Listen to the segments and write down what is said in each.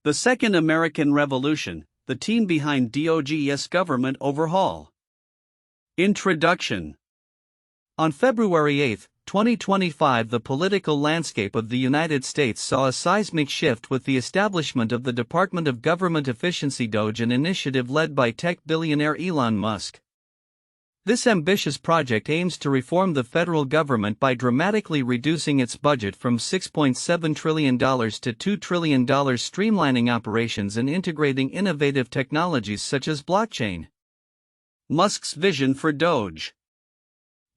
The Second American Revolution, the team behind DOGE's government overhaul. Introduction. On February 8, 2025, the political landscape of the United States saw a seismic shift with the establishment of the Department of Government Efficiency DOGE, an initiative led by tech billionaire Elon Musk. This ambitious project aims to reform the federal government by dramatically reducing its budget from $6.7 trillion to $2 trillion, streamlining operations and integrating innovative technologies such as blockchain. Musk's vision for DOGE.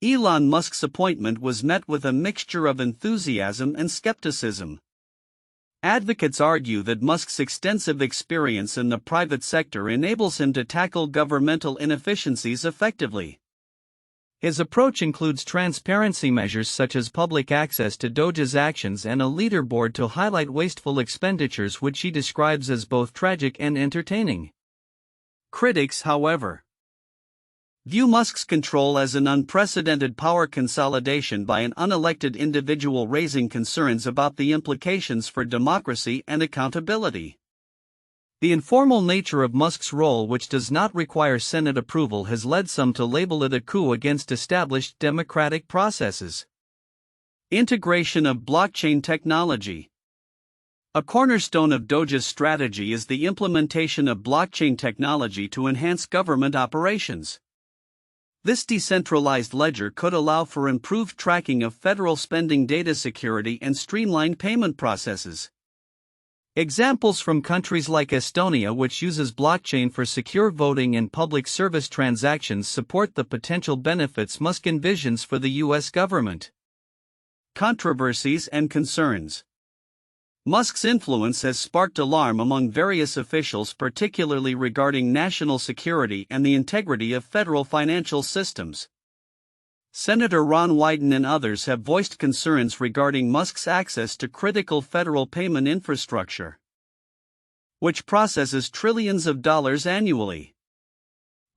Elon Musk's appointment was met with a mixture of enthusiasm and skepticism. Advocates argue that Musk's extensive experience in the private sector enables him to tackle governmental inefficiencies effectively. His approach includes transparency measures such as public access to DOGE's actions and a leaderboard to highlight wasteful expenditures, which he describes as both tragic and entertaining. Critics, however, view Musk's control as an unprecedented power consolidation by an unelected individual, raising concerns about the implications for democracy and accountability. The informal nature of Musk's role, which does not require Senate approval, has led some to label it a coup against established democratic processes. Integration of blockchain technology. A cornerstone of DOGE's strategy is the implementation of blockchain technology to enhance government operations. This decentralized ledger could allow for improved tracking of federal spending, data security, and streamlined payment processes. Examples from countries like Estonia, which uses blockchain for secure voting and public service transactions, support the potential benefits Musk envisions for the U.S. government. Controversies and concerns. Musk's influence has sparked alarm among various officials, particularly regarding national security and the integrity of federal financial systems. Senator Ron Wyden and others have voiced concerns regarding Musk's access to critical federal payment infrastructure, which processes trillions of dollars annually.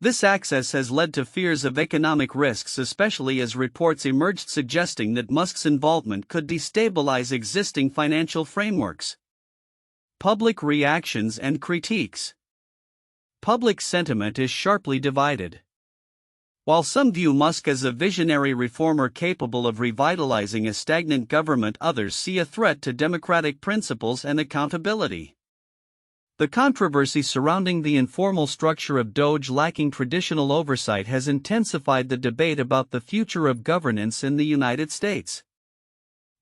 This access has led to fears of economic risks, especially as reports emerged suggesting that Musk's involvement could destabilize existing financial frameworks. Public reactions and critiques. Public sentiment is sharply divided. While some view Musk as a visionary reformer capable of revitalizing a stagnant government, others see a threat to democratic principles and accountability. The controversy surrounding the informal structure of DOGE lacking traditional oversight has intensified the debate about the future of governance in the United States.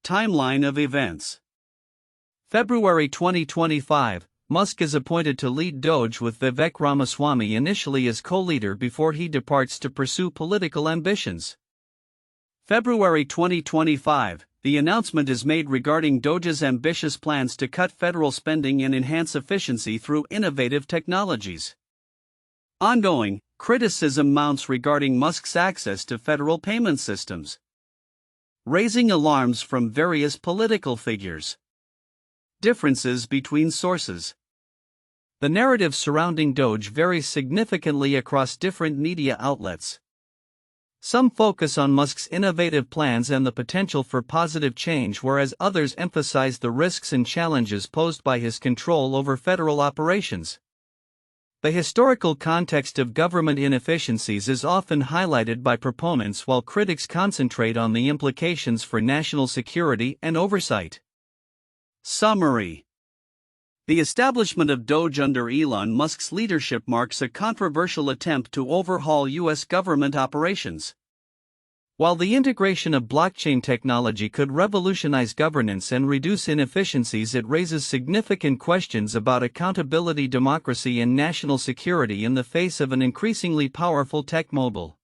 Timeline of events. February 2025, Musk is appointed to lead DOGE with Vivek Ramaswamy initially as co-leader before he departs to pursue political ambitions. February 2025, the announcement is made regarding DOGE's ambitious plans to cut federal spending and enhance efficiency through innovative technologies. Ongoing criticism mounts regarding Musk's access to federal payment systems, raising alarms from various political figures. Differences between sources. The narrative surrounding DOGE varies significantly across different media outlets. Some focus on Musk's innovative plans and the potential for positive change, whereas others emphasize the risks and challenges posed by his control over federal operations. The historical context of government inefficiencies is often highlighted by proponents, while critics concentrate on the implications for national security and oversight. Summary. The establishment of DOGE under Elon Musk's leadership marks a controversial attempt to overhaul U.S. government operations. While the integration of blockchain technology could revolutionize governance and reduce inefficiencies, it raises significant questions about accountability, democracy, and national security in the face of an increasingly powerful tech mogul.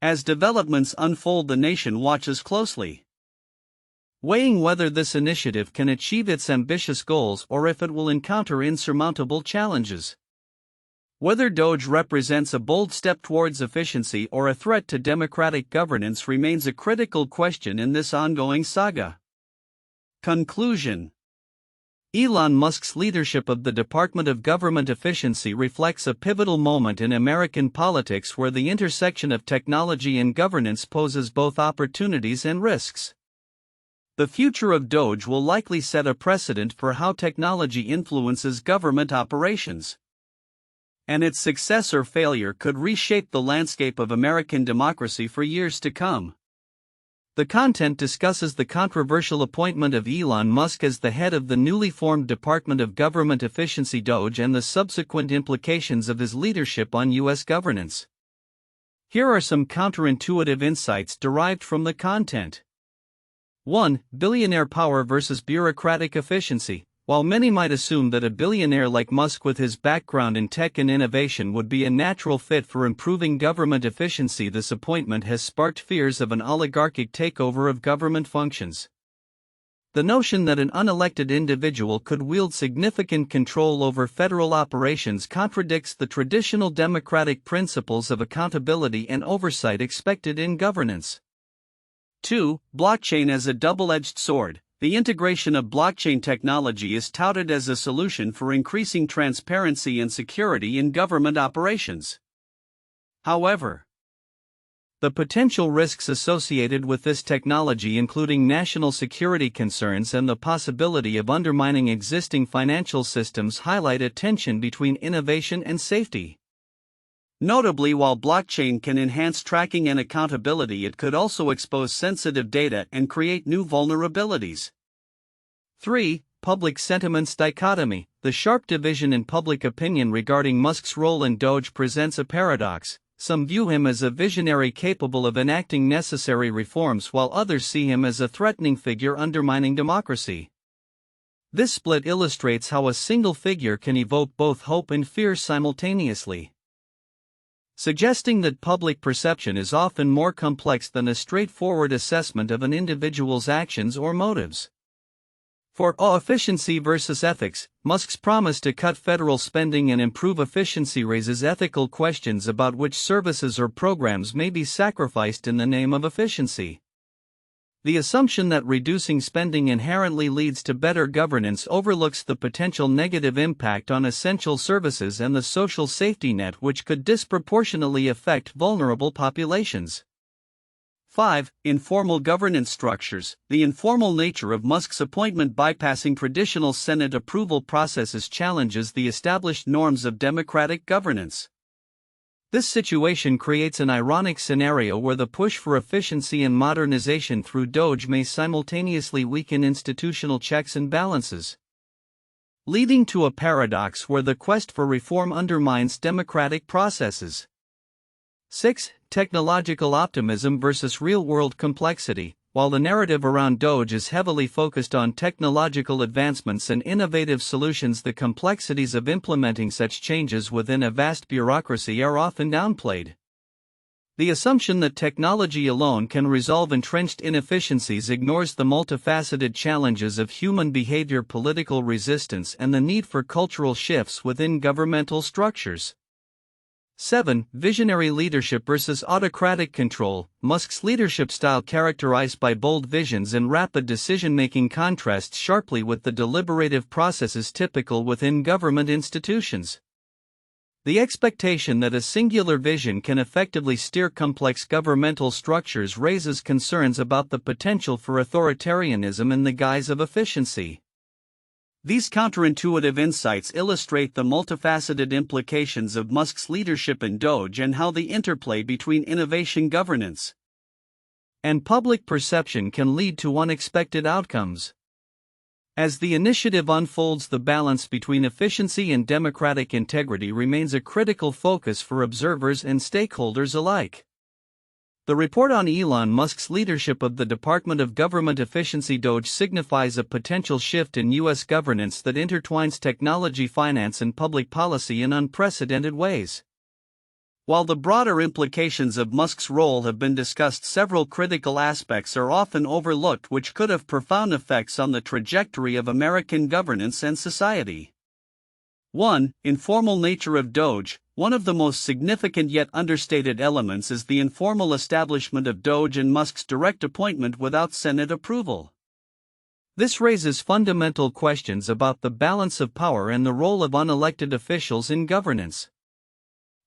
As developments unfold, the nation watches closely, weighing whether this initiative can achieve its ambitious goals or if it will encounter insurmountable challenges. Whether DOGE represents a bold step towards efficiency or a threat to democratic governance remains a critical question in this ongoing saga. Conclusion. Elon Musk's leadership of the Department of Government Efficiency reflects a pivotal moment in American politics where the intersection of technology and governance poses both opportunities and risks. The future of DOGE will likely set a precedent for how technology influences government operations. And its success or failure could reshape the landscape of American democracy for years to come. The content discusses the controversial appointment of Elon Musk as the head of the newly formed Department of Government Efficiency DOGE and the subsequent implications of his leadership on U.S. governance. Here are some counterintuitive insights derived from the content. 1. Billionaire power versus bureaucratic efficiency. While many might assume that a billionaire like Musk with his background in tech and innovation would be a natural fit for improving government efficiency, this appointment has sparked fears of an oligarchic takeover of government functions. The notion that an unelected individual could wield significant control over federal operations contradicts the traditional democratic principles of accountability and oversight expected in governance. 2. Blockchain as a double-edged sword. The integration of blockchain technology is touted as a solution for increasing transparency and security in government operations. However, the potential risks associated with this technology, including national security concerns and the possibility of undermining existing financial systems, highlight a tension between innovation and safety. Notably, while blockchain can enhance tracking and accountability, it could also expose sensitive data and create new vulnerabilities. 3. Public sentiment's dichotomy. The sharp division in public opinion regarding Musk's role in DOGE presents a paradox. Some view him as a visionary capable of enacting necessary reforms, while others see him as a threatening figure undermining democracy. This split illustrates how a single figure can evoke both hope and fear simultaneously, suggesting that public perception is often more complex than a straightforward assessment of an individual's actions or motives. 4. Efficiency versus ethics. Musk's promise to cut federal spending and improve efficiency raises ethical questions about which services or programs may be sacrificed in the name of efficiency. The assumption that reducing spending inherently leads to better governance overlooks the potential negative impact on essential services and the social safety net, which could disproportionately affect vulnerable populations. 5. Informal governance structures. The informal nature of Musk's appointment, bypassing traditional Senate approval processes, challenges the established norms of democratic governance. This situation creates an ironic scenario where the push for efficiency and modernization through DOGE may simultaneously weaken institutional checks and balances, leading to a paradox where the quest for reform undermines democratic processes. 6. Technological optimism versus real-world complexity. While the narrative around DOGE is heavily focused on technological advancements and innovative solutions, the complexities of implementing such changes within a vast bureaucracy are often downplayed. The assumption that technology alone can resolve entrenched inefficiencies ignores the multifaceted challenges of human behavior, political resistance, and the need for cultural shifts within governmental structures. 7. Visionary leadership versus autocratic control. Musk's leadership style, characterized by bold visions and rapid decision-making, contrasts sharply with the deliberative processes typical within government institutions. The expectation that a singular vision can effectively steer complex governmental structures raises concerns about the potential for authoritarianism in the guise of efficiency. These counterintuitive insights illustrate the multifaceted implications of Musk's leadership in DOGE and how the interplay between innovation, governance, and public perception can lead to unexpected outcomes. As the initiative unfolds, the balance between efficiency and democratic integrity remains a critical focus for observers and stakeholders alike. The report on Elon Musk's leadership of the Department of Government Efficiency DOGE signifies a potential shift in U.S. governance that intertwines technology, finance, and public policy in unprecedented ways. While the broader implications of Musk's role have been discussed, several critical aspects are often overlooked which could have profound effects on the trajectory of American governance and society. 1. Informal nature of DOGE. One of the most significant yet understated elements is the informal establishment of DOGE and Musk's direct appointment without Senate approval. This raises fundamental questions about the balance of power and the role of unelected officials in governance.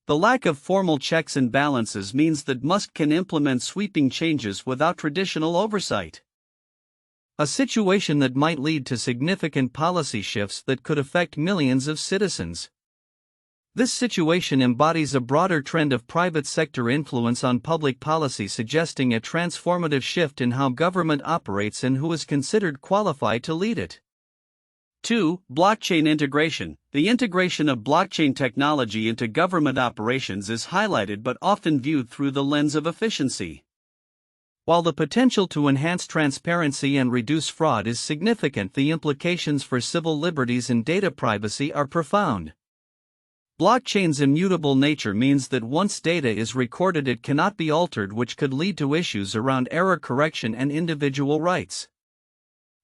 The lack of formal checks and balances means that Musk can implement sweeping changes without traditional oversight. a situation that might lead to significant policy shifts that could affect millions of citizens. This situation embodies a broader trend of private sector influence on public policy, suggesting a transformative shift in how government operates and who is considered qualified to lead it. 2. Blockchain integration. The integration of blockchain technology into government operations is highlighted but often viewed through the lens of efficiency. While the potential to enhance transparency and reduce fraud is significant, the implications for civil liberties and data privacy are profound. Blockchain's immutable nature means that once data is recorded, it cannot be altered, which could lead to issues around error correction and individual rights.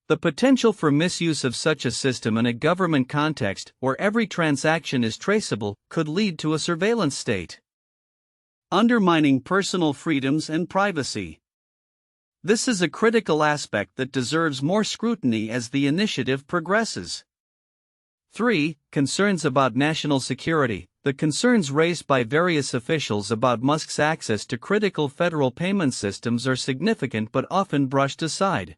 The potential for misuse of such a system in a government context, where every transaction is traceable, could lead to a surveillance state, undermining personal freedoms and privacy. This is a critical aspect that deserves more scrutiny as the initiative progresses. 3. Concerns about national security. The concerns raised by various officials about Musk's access to critical federal payment systems are significant but often brushed aside.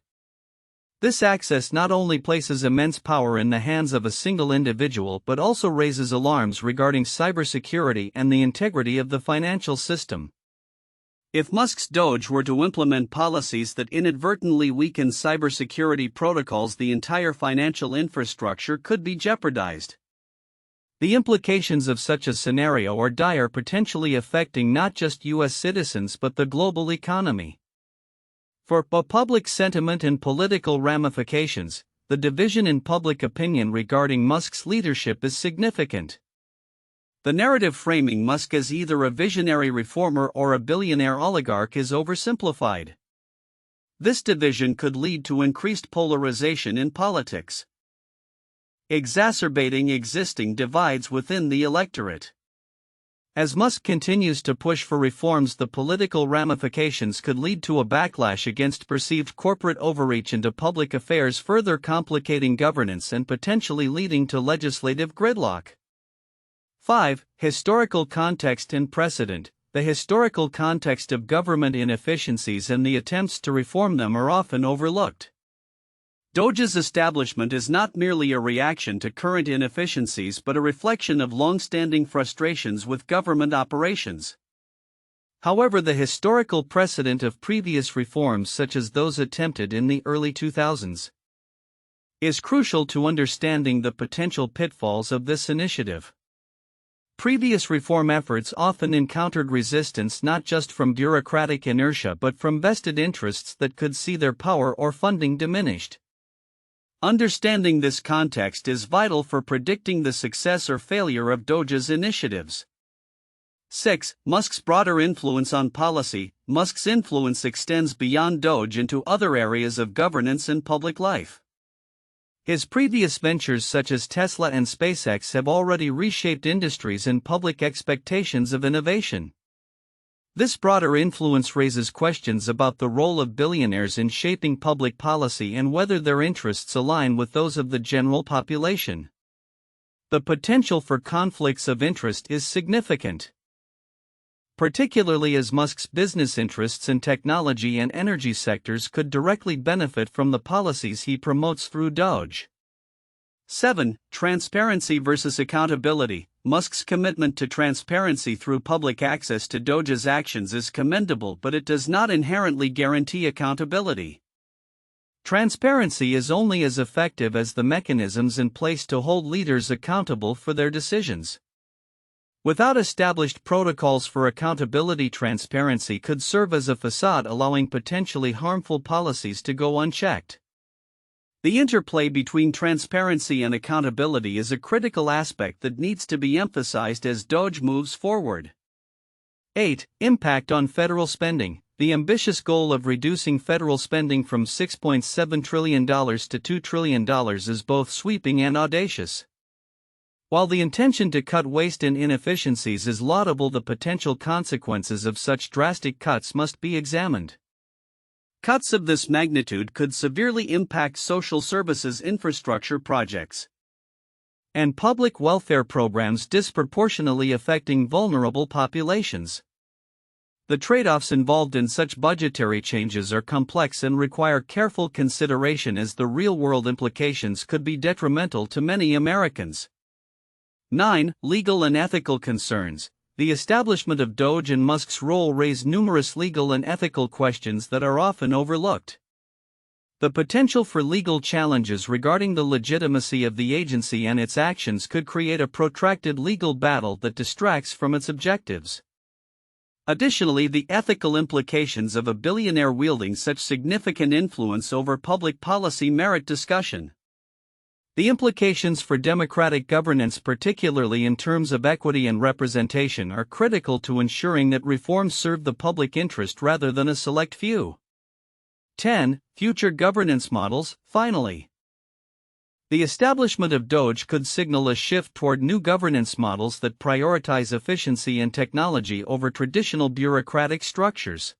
This access not only places immense power in the hands of a single individual but also raises alarms regarding cybersecurity and the integrity of the financial system. If Musk's DOGE were to implement policies that inadvertently weaken cybersecurity protocols, the entire financial infrastructure could be jeopardized. The implications of such a scenario are dire, potentially affecting not just U.S. citizens but the global economy. For public sentiment and political ramifications, the division in public opinion regarding Musk's leadership is significant. The narrative framing Musk as either a visionary reformer or a billionaire oligarch is oversimplified. This division could lead to increased polarization in politics, exacerbating existing divides within the electorate. As Musk continues to push for reforms, the political ramifications could lead to a backlash against perceived corporate overreach into public affairs, further complicating governance and potentially leading to legislative gridlock. 5. Historical context and precedent. The historical context of government inefficiencies and the attempts to reform them are often overlooked. DOGE's establishment is not merely a reaction to current inefficiencies but a reflection of long-standing frustrations with government operations. However, the historical precedent of previous reforms, such as those attempted in the early 2000s, is crucial to understanding the potential pitfalls of this initiative. Previous reform efforts often encountered resistance not just from bureaucratic inertia but from vested interests that could see their power or funding diminished. Understanding this context is vital for predicting the success or failure of DOGE's initiatives. 6. Musk's broader influence on policy. Musk's influence extends beyond DOGE into other areas of governance and public life. His previous ventures such as Tesla and SpaceX have already reshaped industries and public expectations of innovation. This broader influence raises questions about the role of billionaires in shaping public policy and whether their interests align with those of the general population. The potential for conflicts of interest is significant, particularly as Musk's business interests in technology and energy sectors could directly benefit from the policies he promotes through DOGE. 7. Transparency versus accountability. Musk's commitment to transparency through public access to DOGE's actions is commendable, but it does not inherently guarantee accountability. Transparency is only as effective as the mechanisms in place to hold leaders accountable for their decisions. Without established protocols for accountability, transparency could serve as a facade, allowing potentially harmful policies to go unchecked. The interplay between transparency and accountability is a critical aspect that needs to be emphasized as DOGE moves forward. 8. Impact on federal spending. The ambitious goal of reducing federal spending from $6.7 trillion to $2 trillion is both sweeping and audacious. While the intention to cut waste and inefficiencies is laudable, the potential consequences of such drastic cuts must be examined. Cuts of this magnitude could severely impact social services infrastructure projects and public welfare programs, disproportionately affecting vulnerable populations. The trade-offs involved in such budgetary changes are complex and require careful consideration, as the real-world implications could be detrimental to many Americans. 9. Legal and ethical concerns. The establishment of DOGE and Musk's role raise numerous legal and ethical questions that are often overlooked. The potential for legal challenges regarding the legitimacy of the agency and its actions could create a protracted legal battle that distracts from its objectives. Additionally, the ethical implications of a billionaire wielding such significant influence over public policy merit discussion. The implications for democratic governance, particularly in terms of equity and representation, are critical to ensuring that reforms serve the public interest rather than a select few. 10. Future governance models. Finally, the establishment of DOGE could signal a shift toward new governance models that prioritize efficiency and technology over traditional bureaucratic structures.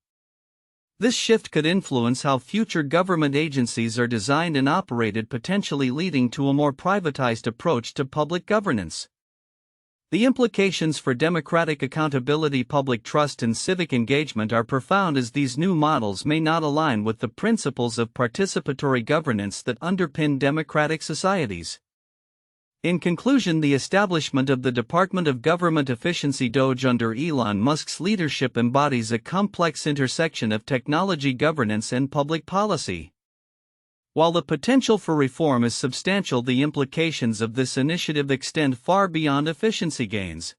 This shift could influence how future government agencies are designed and operated, potentially leading to a more privatized approach to public governance. The implications for democratic accountability, public trust, and civic engagement are profound, as these new models may not align with the principles of participatory governance that underpin democratic societies. In conclusion, the establishment of the Department of Government Efficiency DOGE under Elon Musk's leadership embodies a complex intersection of technology, governance, and public policy. While the potential for reform is substantial, the implications of this initiative extend far beyond efficiency gains.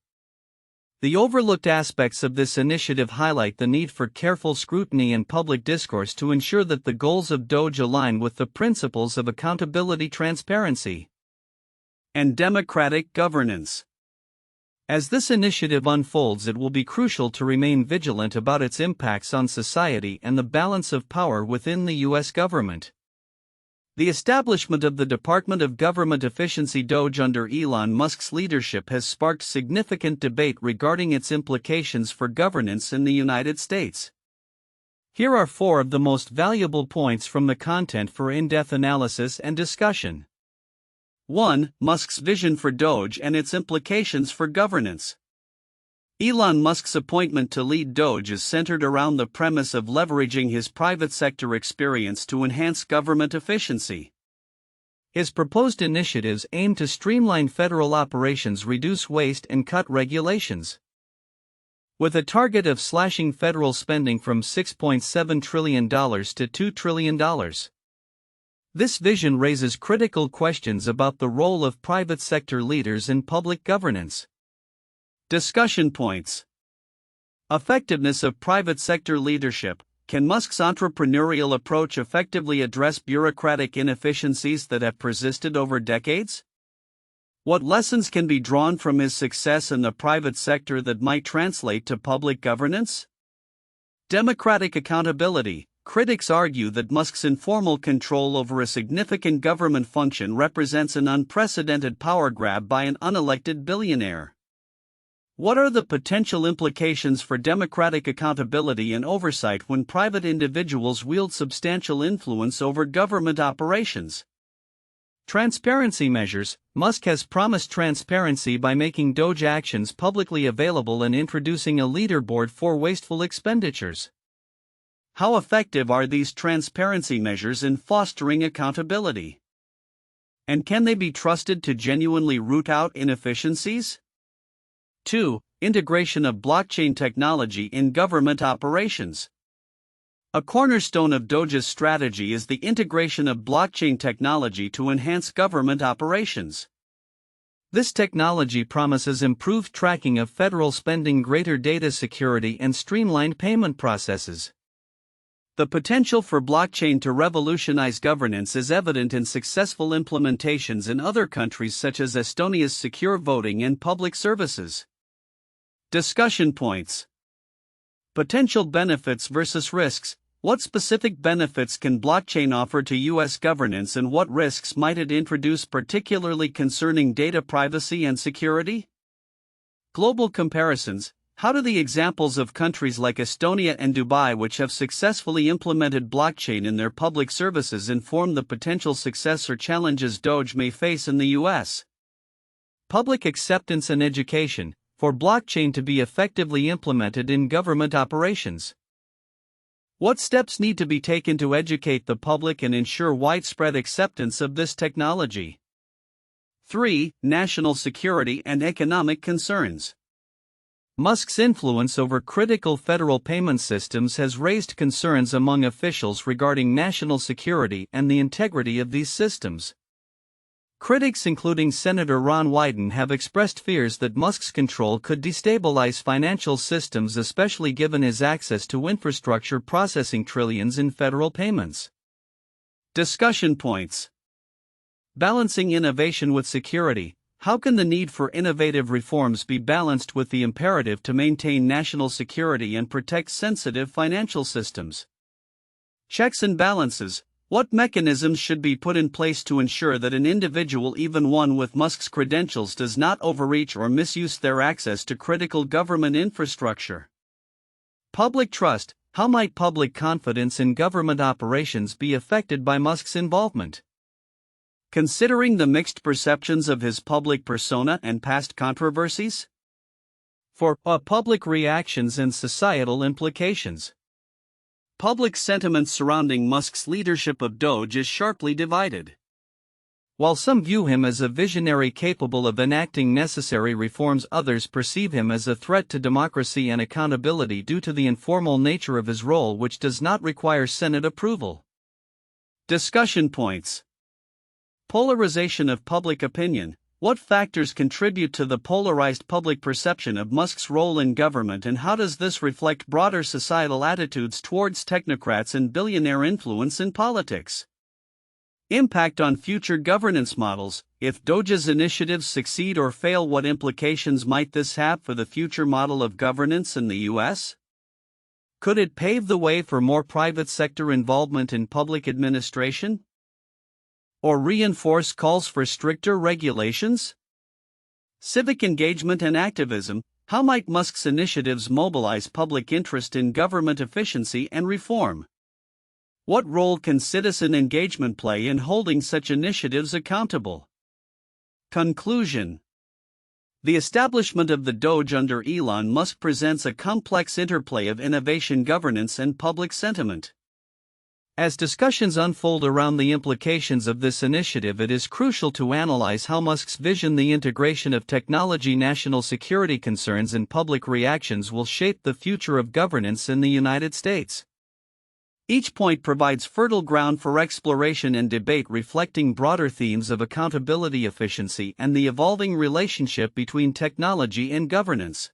The overlooked aspects of this initiative highlight the need for careful scrutiny and public discourse to ensure that the goals of DOGE align with the principles of accountability, transparency, and democratic governance. As this initiative unfolds, it will be crucial to remain vigilant about its impacts on society and the balance of power within the U.S. government. The establishment of the Department of Government Efficiency DOGE under Elon Musk's leadership has sparked significant debate regarding its implications for governance in the United States. Here are 4 of the most valuable points from the content for in-depth analysis and discussion. 1. Musk's vision for DOGE and its implications for governance. Elon Musk's appointment to lead DOGE is centered around the premise of leveraging his private sector experience to enhance government efficiency. His proposed initiatives aim to streamline federal operations, reduce waste, and cut regulations. With a target of slashing federal spending from $6.7 trillion to $2 trillion. This vision raises critical questions about the role of private sector leaders in public governance. Discussion points. Effectiveness of private sector leadership. Can Musk's entrepreneurial approach effectively address bureaucratic inefficiencies that have persisted over decades? What lessons can be drawn from his success in the private sector that might translate to public governance? Democratic accountability. Critics argue that Musk's informal control over a significant government function represents an unprecedented power grab by an unelected billionaire. What are the potential implications for democratic accountability and oversight when private individuals wield substantial influence over government operations? Transparency measures. Musk has promised transparency by making DOGE actions publicly available and introducing a leaderboard for wasteful expenditures. How effective are these transparency measures in fostering accountability? And can they be trusted to genuinely root out inefficiencies? 2. Integration of blockchain technology in government operations. A cornerstone of DOGE's strategy is the integration of blockchain technology to enhance government operations. This technology promises improved tracking of federal spending, greater data security, and streamlined payment processes. The potential for blockchain to revolutionize governance is evident in successful implementations in other countries such as Estonia's secure voting and public services. Discussion points. Potential benefits versus risks. What specific benefits can blockchain offer to U.S. governance, and what risks might it introduce, particularly concerning data privacy and security? Global comparisons. How do the examples of countries like Estonia and Dubai, which have successfully implemented blockchain in their public services, inform the potential success or challenges DOGE may face in the U.S.? Public acceptance and education. for blockchain to be effectively implemented in government operations. What steps need to be taken to educate the public and ensure widespread acceptance of this technology? 3. National security and economic concerns. Musk's influence over critical federal payment systems has raised concerns among officials regarding national security and the integrity of these systems. Critics, including Senator Ron Wyden, have expressed fears that Musk's control could destabilize financial systems, especially given his access to infrastructure processing trillions in federal payments. Discussion points. Balancing innovation with security. How can the need for innovative reforms be balanced with the imperative to maintain national security and protect sensitive financial systems? Checks and balances. What mechanisms should be put in place to ensure that an individual, even one with Musk's credentials, does not overreach or misuse their access to critical government infrastructure? Public trust. How might public confidence in government operations be affected by Musk's involvement? Considering the mixed perceptions of his public persona and past controversies? 4. Public reactions and societal implications. Public sentiment surrounding Musk's leadership of DOGE is sharply divided. While some view him as a visionary capable of enacting necessary reforms, others perceive him as a threat to democracy and accountability due to the informal nature of his role, which does not require Senate approval. Discussion points. Polarization of public opinion. What factors contribute to the polarized public perception of Musk's role in government, and how does this reflect broader societal attitudes towards technocrats and billionaire influence in politics? Impact on future governance models. If DOGE's initiatives succeed or fail, what implications might this have for the future model of governance in the U.S.? Could it pave the way for more private sector involvement in public administration? Or reinforce calls for stricter regulations? Civic engagement and activism. How might Musk's initiatives mobilize public interest in government efficiency and reform? What role can citizen engagement play in holding such initiatives accountable? Conclusion. The establishment of the DOGE under Elon Musk presents a complex interplay of innovation, governance, and public sentiment. As discussions unfold around the implications of this initiative, it is crucial to analyze how Musk's vision, the integration of technology, national security concerns, and public reactions will shape the future of governance in the United States. Each point provides fertile ground for exploration and debate, reflecting broader themes of accountability, efficiency, and the evolving relationship between technology and governance.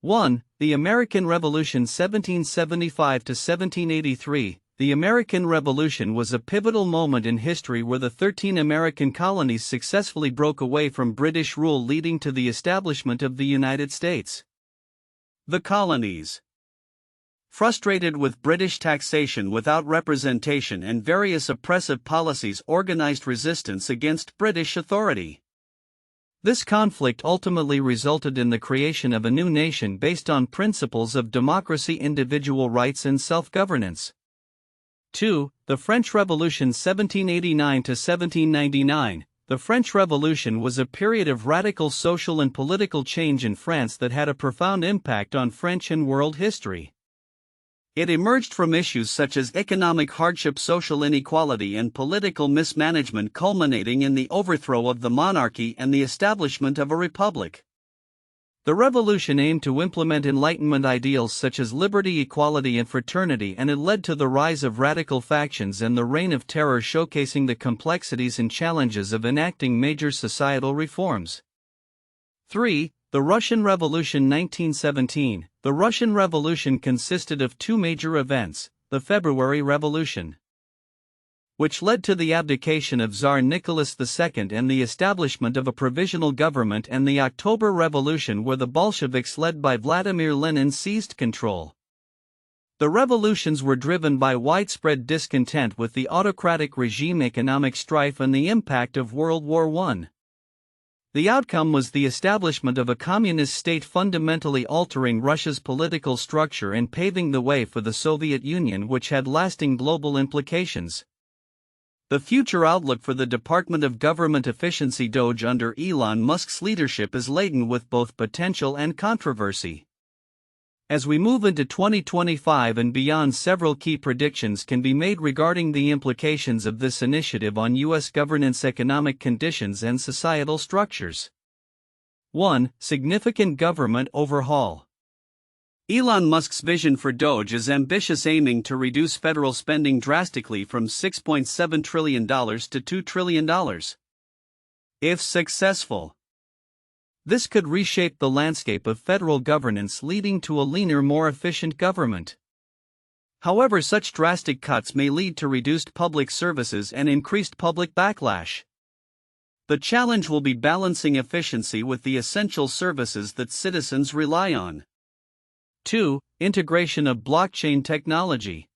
1. The American Revolution 1775 to 1783. The American Revolution was a pivotal moment in history where the 13 American colonies successfully broke away from British rule, leading to the establishment of the United States. The colonies, frustrated with British taxation without representation and various oppressive policies, organized resistance against British authority. This conflict ultimately resulted in the creation of a new nation based on principles of democracy, individual rights, and self-governance. 2. The French Revolution 1789 to 1799. The French Revolution was a period of radical social and political change in France that had a profound impact on French and world history. It emerged from issues such as economic hardship, social inequality, and political mismanagement, culminating in the overthrow of the monarchy and the establishment of a republic. The revolution aimed to implement Enlightenment ideals such as liberty, equality, and fraternity, and it led to the rise of radical factions and the reign of terror, showcasing the complexities and challenges of enacting major societal reforms. 3. The Russian Revolution 1917. The Russian Revolution consisted of two major events: the February Revolution, which led to the abdication of Tsar Nicholas II and the establishment of a provisional government, and the October Revolution, where the Bolsheviks led by Vladimir Lenin seized control. The revolutions were driven by widespread discontent with the autocratic regime, economic strife, and the impact of World War I. The outcome was the establishment of a communist state, fundamentally altering Russia's political structure and paving the way for the Soviet Union, which had lasting global implications. The future outlook for the Department of Government Efficiency DOGE under Elon Musk's leadership is laden with both potential and controversy. As we move into 2025 and beyond, several key predictions can be made regarding the implications of this initiative on U.S. governance, economic conditions, and societal structures. 1. Significant government overhaul. Elon Musk's vision for DOGE is ambitious, aiming to reduce federal spending drastically from $6.7 trillion to $2 trillion. If successful, this could reshape the landscape of federal governance, leading to a leaner, more efficient government. However, such drastic cuts may lead to reduced public services and increased public backlash. The challenge will be balancing efficiency with the essential services that citizens rely on. 2. Integration of blockchain technology.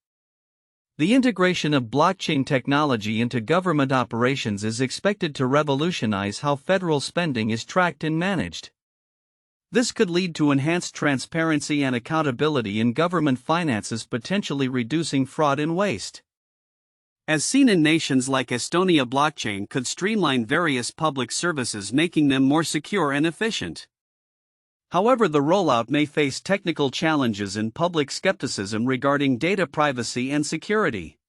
The integration of blockchain technology into government operations is expected to revolutionize how federal spending is tracked and managed. This could lead to enhanced transparency and accountability in government finances, potentially reducing fraud and waste. As seen in nations like Estonia, blockchain could streamline various public services, making them more secure and efficient. However, the rollout may face technical challenges and public skepticism regarding data privacy and security.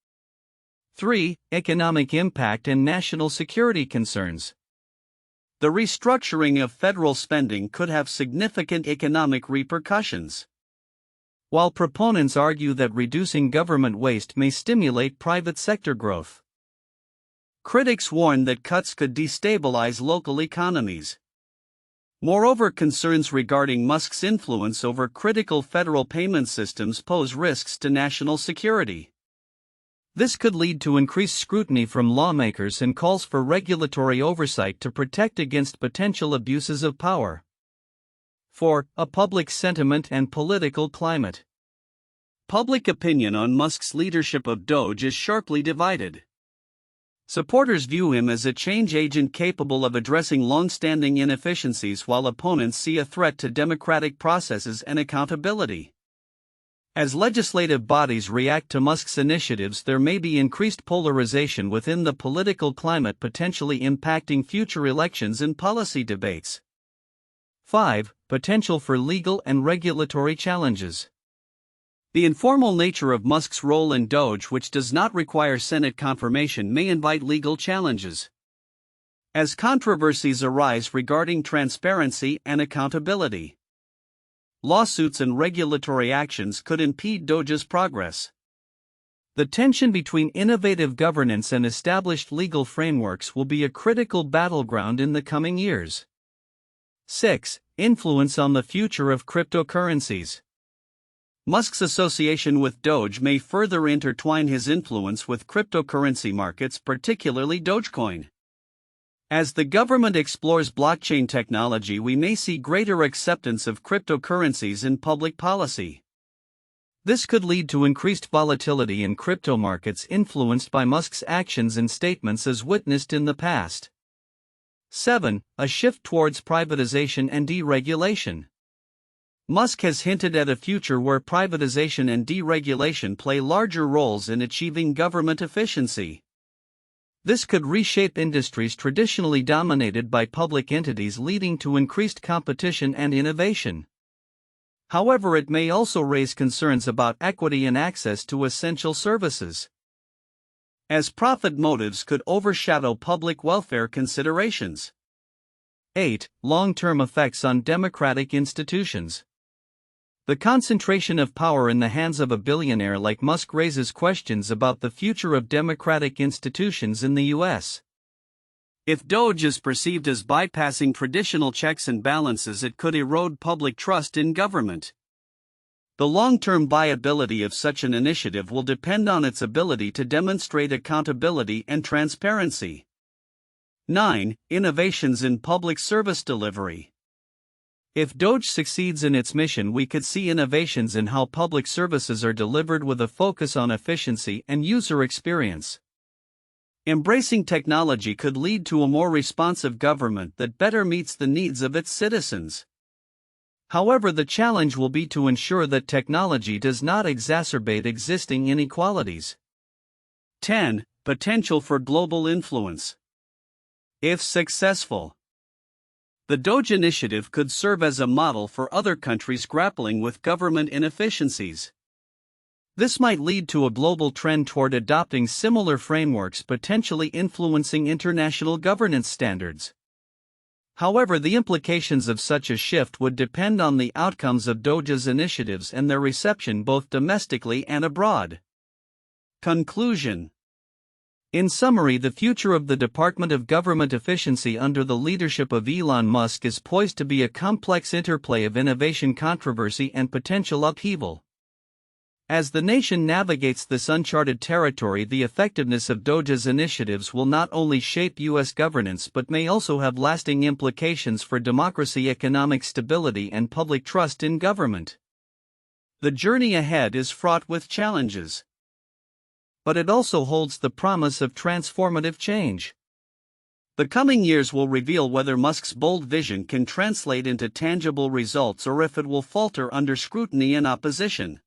3. Economic impact and national security concerns. The restructuring of federal spending could have significant economic repercussions. While proponents argue that reducing government waste may stimulate private sector growth, critics warn that cuts could destabilize local economies. Moreover, concerns regarding Musk's influence over critical federal payment systems pose risks to national security. This could lead to increased scrutiny from lawmakers and calls for regulatory oversight to protect against potential abuses of power. 4. A public sentiment and political climate. Public opinion on Musk's leadership of DOGE is sharply divided. Supporters view him as a change agent capable of addressing long-standing inefficiencies, while opponents see a threat to democratic processes and accountability. As legislative bodies react to Musk's initiatives, there may be increased polarization within the political climate, potentially impacting future elections and policy debates. 5. Potential for legal and regulatory challenges. The informal nature of Musk's role in DOGE, which does not require Senate confirmation, may invite legal challenges. As controversies arise regarding transparency and accountability, lawsuits and regulatory actions could impede DOGE's progress. The tension between innovative governance and established legal frameworks will be a critical battleground in the coming years. 6. Influence on the future of cryptocurrencies. Musk's association with DOGE may further intertwine his influence with cryptocurrency markets, particularly Dogecoin. As the government explores blockchain technology, we may see greater acceptance of cryptocurrencies in public policy. This could lead to increased volatility in crypto markets influenced by Musk's actions and statements, as witnessed in the past. 7. A shift towards privatization and deregulation. Musk has hinted at a future where privatization and deregulation play larger roles in achieving government efficiency. This could reshape industries traditionally dominated by public entities, leading to increased competition and innovation. However, it may also raise concerns about equity and access to essential services, as profit motives could overshadow public welfare considerations. 8. Long-term effects on democratic institutions. The concentration of power in the hands of a billionaire like Musk raises questions about the future of democratic institutions in the U.S. If DOGE is perceived as bypassing traditional checks and balances, it could erode public trust in government. The long-term viability of such an initiative will depend on its ability to demonstrate accountability and transparency. 9. Innovations in public service delivery. If DOGE succeeds in its mission, we could see innovations in how public services are delivered, with a focus on efficiency and user experience. Embracing technology could lead to a more responsive government that better meets the needs of its citizens. However, the challenge will be to ensure that technology does not exacerbate existing inequalities. 10. Potential for global influence. If successful, the DOGE initiative could serve as a model for other countries grappling with government inefficiencies. This might lead to a global trend toward adopting similar frameworks, potentially influencing international governance standards. However, the implications of such a shift would depend on the outcomes of DOGE's initiatives and their reception both domestically and abroad. Conclusion. In summary, the future of the Department of Government Efficiency under the leadership of Elon Musk is poised to be a complex interplay of innovation, controversy, and potential upheaval. As the nation navigates this uncharted territory, the effectiveness of DOGE's initiatives will not only shape U.S. governance but may also have lasting implications for democracy, economic stability, and public trust in government. The journey ahead is fraught with challenges, but it also holds the promise of transformative change. The coming years will reveal whether Musk's bold vision can translate into tangible results or if it will falter under scrutiny and opposition.